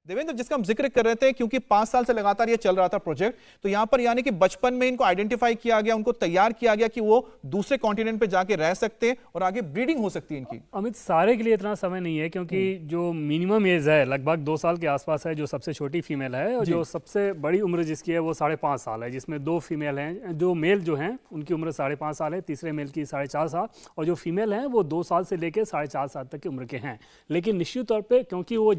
देवेंद्र, जिसका हम जिक्र कर रहे थे, क्योंकि 5 साल से लगातार ये चल रहा था प्रोजेक्ट, तो यहां पर यानी कि बचपन में इनको आइडेंटिफाई किया गया, उनको तैयार किया गया कि वो दूसरे कॉन्टिनेंट पे जाके रह सकते हैं और आगे ब्रीडिंग हो सकती है इनकी। अमित, सारे के लिए इतना समय नहीं है, क्योंकि जो मिनिमम एज है लगभग 2 साल के आसपास है, जो सबसे छोटी फीमेल है, और जो सबसे बड़ी उम्र जिसकी है वो 5.5 साल है, जिसमें 2 फीमेल हैं। जो मेल जो हैं उनकी उम्र 5.5 साल है, तीसरे मेल की 4.5 साल, और जो फीमेल हैं वो 2 साल से लेकर 4.5 साल तक की उम्र के हैं। लेकिन निश्चित तौर पर क्योंकि वो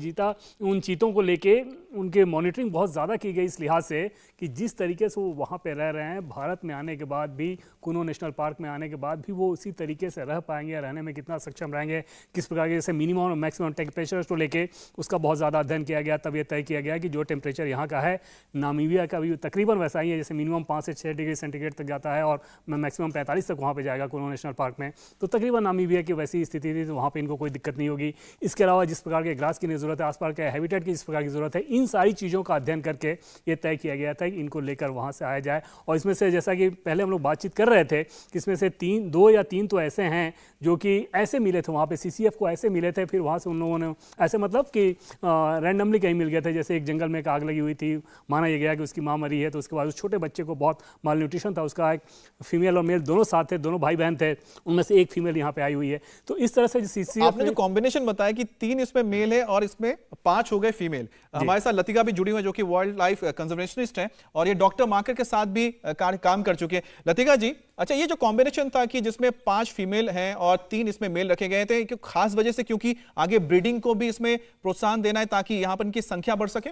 उन चीतों को लेके उनके मॉनिटरिंग बहुत ज़्यादा की गई, इस लिहाज से कि जिस तरीके से वो वहाँ पे रह रहे हैं, भारत में आने के बाद भी, कुनो नेशनल पार्क में आने के बाद भी वो उसी तरीके से रह पाएंगे, रहने में कितना सक्षम रहेंगे, किस प्रकार के, जैसे मिनिमम और मैक्सिमम टेम्परेचर को लेके उसका बहुत ज़्यादा अध्ययन किया गया। तब ये तय किया गया कि जो टेम्परेचर यहाँ का है, नामीबिया का भी तकरीबन वैसा ही है, जैसे मिनिमम 5 से 6 डिग्री सेंटीग्रेड तक जाता है और मैक्सिमम 45 तक वहाँ पर जाएगा कुनो नेशनल पार्क में। तो तकरीबन नामीबिया की वैसी स्थिति थी, तो वहाँ पर इनको कोई दिक्कत नहीं होगी। इसके अलावा जिस प्रकार के ग्रास की ज़रूरत है, आसपास के हैबिटेट की जिस प्रकार की ज़रूरत है, इन सारी चीज़ों का अध्ययन करके ये तय किया गया था कि इनको लेकर वहाँ से आया जाए। और इसमें से, जैसा कि पहले हम लोग बातचीत कर रहे थे, कि इसमें से 2 या 3 तो ऐसे हैं जो कि ऐसे मिले थे वहाँ पे, CCF को ऐसे मिले थे, फिर वहाँ से उन लोगों ने ऐसे, मतलब कि रैंडमली कहीं मिल गए थे। जैसे एक जंगल में एक आग लगी हुई थी, माना यह गया कि उसकी माँ मरी है, तो उसके बाद उस छोटे बच्चे को बहुत माल न्यूट्रिशन था, उसका एक फीमेल और मेल दोनों साथ थे, दोनों भाई बहन थे, उनमें से एक फीमेल यहाँ पे आई हुई है। तो इस तरह से CCF आपने जो कॉम्बिनेशन बताया कि 3 इसमें मेल है और इसमें 5 हो गए फीमेल। हमारे साथ लतिका भी जुड़ी हुई है, जो कि वाइल्ड लाइफ कंजर्वेशनिस्ट है और ये डॉक्टर मार्कर के साथ भी काम कर चुके हैं। लतिका जी, अच्छा, ये जो कॉम्बिनेशन था कि जिसमें 5 फीमेल हैं और 3 इसमें मेल रखे गए थे, क्यों खास वजह से, क्योंकि आगे ब्रीडिंग को भी इसमें प्रोत्साहन देना है ताकि यहां पर इनकी संख्या बढ़ सके?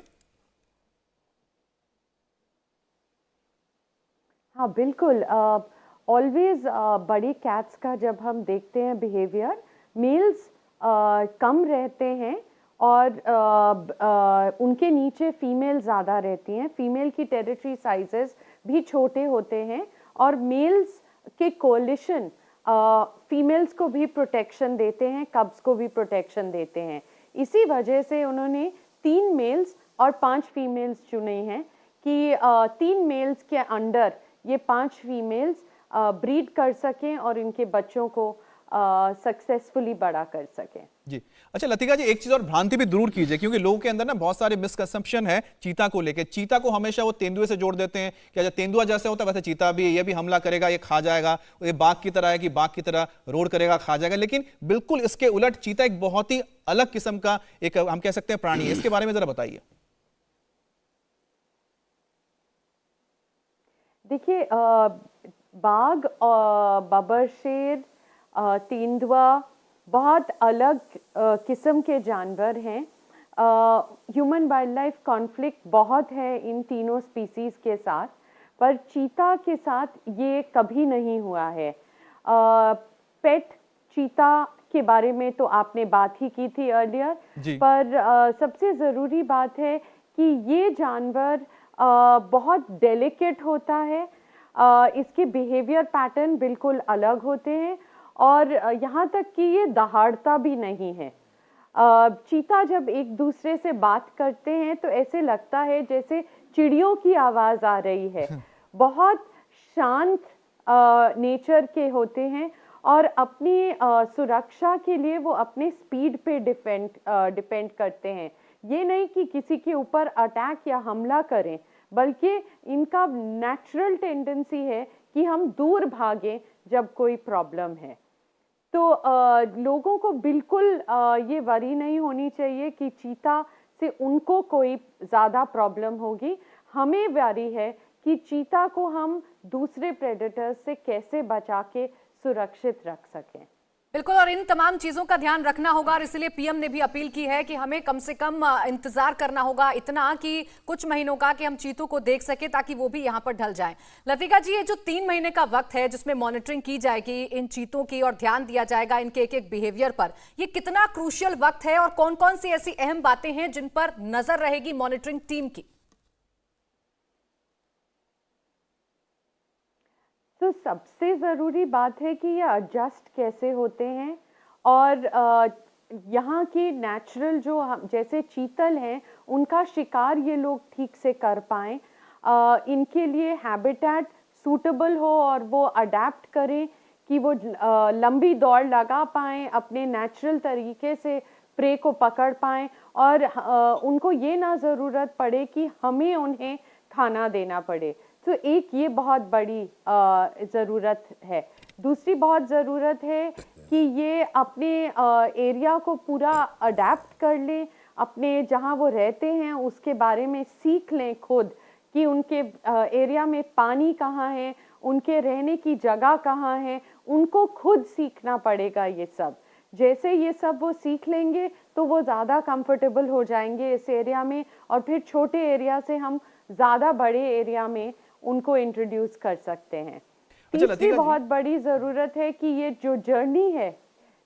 हाँ बिल्कुल। ऑलवेज बड़ी कैट्स का जब हम देखते हैं बिहेवियर, मेल्स कम रहते हैं और उनके नीचे फीमेल ज़्यादा रहती हैं। फीमेल की टेरिटरी साइजेस भी छोटे होते हैं और मेल्स के कोलिशन फीमेल्स को भी प्रोटेक्शन देते हैं, कब्स को भी प्रोटेक्शन देते हैं। इसी वजह से उन्होंने 3 मेल्स और 5 फीमेल्स चुने हैं कि 3 मेल्स के अंडर ये 5 फीमेल्स ब्रीड कर सकें और इनके बच्चों को सक्सेसफुली बड़ा कर सकें। जी, अच्छा लतिका जी, एक चीज और भ्रांति भी दूर कीजिए, क्योंकि लोगों के अंदर ना बहुत सारे मिसकंसेप्शन है चीता को लेके। चीता को हमेशा वो तेंदुए से जोड़ देते हैं कि अच्छा तेंदुआ जैसे होता है वैसे चीता भी, ये भी हमला करेगा, ये खा जाएगा, ये बाघ की तरह है कि बाघ की तरह रोड करेगा, खा जाएगा। लेकिन बिल्कुल इसके उलट चीता एक बहुत ही अलग किस्म का एक, हम कह सकते हैं, प्राणी है। इसके बारे में जरा बताइए। देखिए, बाघ, बबर शेर, तेंदुआ बहुत अलग किस्म के जानवर हैं। ह्यूमन वाइल्ड लाइफ कॉन्फ्लिक्ट बहुत है इन तीनों स्पीसीज के साथ, पर चीता के साथ ये कभी नहीं हुआ है। पेट चीता के बारे में तो आपने बात ही की थी अर्लियर, पर सबसे ज़रूरी बात है कि ये जानवर बहुत डेलिकेट होता है। इसके बिहेवियर पैटर्न बिल्कुल अलग होते हैं और यहाँ तक कि ये दहाड़ता भी नहीं है। चीता जब एक दूसरे से बात करते हैं तो ऐसे लगता है जैसे चिड़ियों की आवाज़ आ रही है। बहुत शांत नेचर के होते हैं और अपनी सुरक्षा के लिए वो अपने स्पीड पे डिपेंड करते हैं। ये नहीं कि किसी के ऊपर अटैक या हमला करें, बल्कि इनका नेचुरल टेंडेंसी है कि हम दूर भागें जब कोई प्रॉब्लम है। तो लोगों को बिल्कुल ये वरी नहीं होनी चाहिए कि चीता से उनको कोई ज़्यादा प्रॉब्लम होगी। हमें वरी है कि चीता को हम दूसरे प्रेडेटर्स से कैसे बचा के सुरक्षित रख सकें। बिल्कुल, और इन तमाम चीजों का ध्यान रखना होगा और इसलिए पीएम ने भी अपील की है कि हमें कम से कम इंतजार करना होगा इतना कि कुछ महीनों का, कि हम चीतों को देख सके ताकि वो भी यहाँ पर ढल जाएं। लतिका जी, ये जो 3 महीने का वक्त है जिसमें मॉनिटरिंग की जाएगी इन चीतों की और ध्यान दिया जाएगा इनके एक एक बिहेवियर पर, ये कितना क्रूशियल वक्त है और कौन कौन सी ऐसी अहम बातें हैं जिन पर नजर रहेगी मॉनिटरिंग टीम की? तो सबसे ज़रूरी बात है कि ये एडजस्ट कैसे होते हैं और यहाँ के नेचुरल जो जैसे चीतल हैं उनका शिकार ये लोग ठीक से कर पाएँ, इनके लिए हैबिटेट सूटेबल हो और वो अडेप्ट करें कि वो लंबी दौड़ लगा पाएँ, अपने नेचुरल तरीके से प्रे को पकड़ पाएँ और उनको ये ना ज़रूरत पड़े कि हमें उन्हें खाना देना पड़े। तो एक ये बहुत बड़ी ज़रूरत है। दूसरी बहुत ज़रूरत है कि ये अपने एरिया को पूरा अडेप्ट कर लें, अपने जहाँ वो रहते हैं उसके बारे में सीख लें खुद कि उनके एरिया में पानी कहाँ है, उनके रहने की जगह कहाँ है, उनको खुद सीखना पड़ेगा ये सब। जैसे ये सब वो सीख लेंगे तो वो ज़्यादा कंफर्टेबल हो जाएंगे इस एरिया में, और फिर छोटे एरिया से हम ज़्यादा बड़े एरिया में उनको इंट्रोड्यूस कर सकते हैं। तीसरी बहुत बड़ी ज़रूरत है कि ये जो जर्नी है,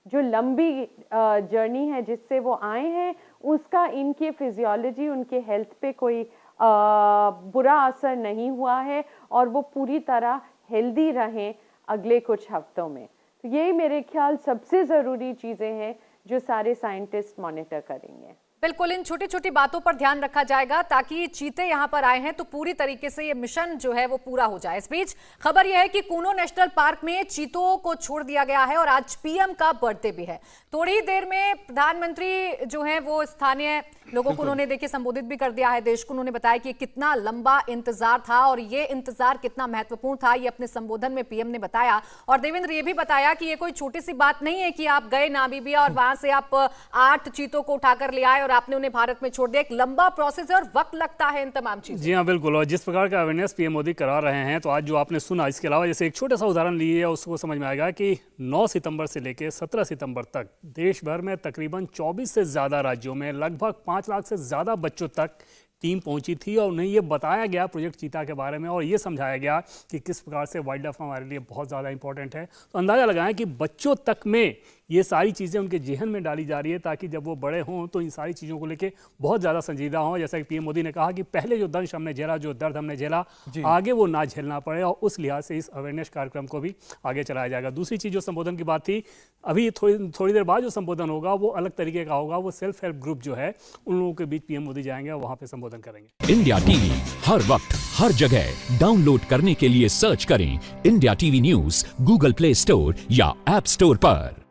जो लंबी जर्नी है जिससे वो आए हैं, उसका इनके फिजियोलॉजी, उनके हेल्थ पे कोई बुरा असर नहीं हुआ है और वो पूरी तरह हेल्दी रहें अगले कुछ हफ्तों में। तो ये मेरे ख्याल सबसे ज़रूरी चीज़ें हैं जो सारे साइंटिस्ट मॉनिटर करेंगे। बिल्कुल, इन छोटी छोटी बातों पर ध्यान रखा जाएगा ताकि चीते यहाँ पर आए हैं तो पूरी तरीके से ये मिशन जो है वो पूरा हो जाए। इस बीच खबर यह है कि कूनो नेशनल पार्क में चीतों को छोड़ दिया गया है और आज पीएम का बर्थडे भी है। थोड़ी ही देर में प्रधानमंत्री जो है वो स्थानीय लोगों को उन्होंने देखिए संबोधित भी कर दिया है, देश को उन्होंने बताया कि कितना लंबा इंतजार था और ये इंतजार कितना महत्वपूर्ण था, ये अपने संबोधन में पीएम ने बताया। और देवेंद्र ये भी बताया कि ये कोई छोटी सी बात नहीं है कि आप गए नामीबिया और वहां से आप 8 चीतों को उठाकर ले आए और आपने उन्हें भारत में छोड़ दिया। एक लंबा प्रोसेस है और वक्त लगता है इन तमाम चीजों। जी हाँ, बिल्कुल। और जिस प्रकार का अवेयरनेस पीएम मोदी करा रहे हैं, तो आज जो आपने सुना, इसके अलावा जैसे एक छोटा सा उदाहरण लिए उसको समझ में आएगा कि 9 सितंबर से लेकर 17 सितंबर तक देश भर में तकरीबन 24 से ज़्यादा राज्यों में लगभग 5 लाख से ज़्यादा बच्चों तक टीम पहुंची थी और उन्हें ये बताया गया प्रोजेक्ट चीता के बारे में और ये समझाया गया कि किस प्रकार से वाइल्ड लाइफ हमारे लिए बहुत ज़्यादा इंपॉर्टेंट है। तो अंदाज़ा लगाएं कि बच्चों तक में ये सारी चीज़ें उनके जेहन में डाली जा रही है ताकि जब वो बड़े हों तो इन सारी चीज़ों को लेके बहुत ज़्यादा संजीदा हों। जैसा कि पीएम मोदी ने कहा कि पहले जो दंश हमने झेला, जो दर्द हमने झेला, आगे वो ना झेलना पड़े और उस लिहाज से इस अवेयरनेस कार्यक्रम को भी आगे चलाया जाएगा। दूसरी चीज़ जो संबोधन की बात थी, अभी थोड़ी देर बाद जो संबोधन होगा वो अलग तरीके का होगा। वो सेल्फ हेल्प ग्रुप जो है उन लोगों के बीच पीएम मोदी जाएंगे और वहाँ पर संबोधन करेंगे। इंडिया टीवी हर वक्त हर जगह डाउनलोड करने के लिए सर्च करें India TV news Google play store या ऐप स्टोर पर।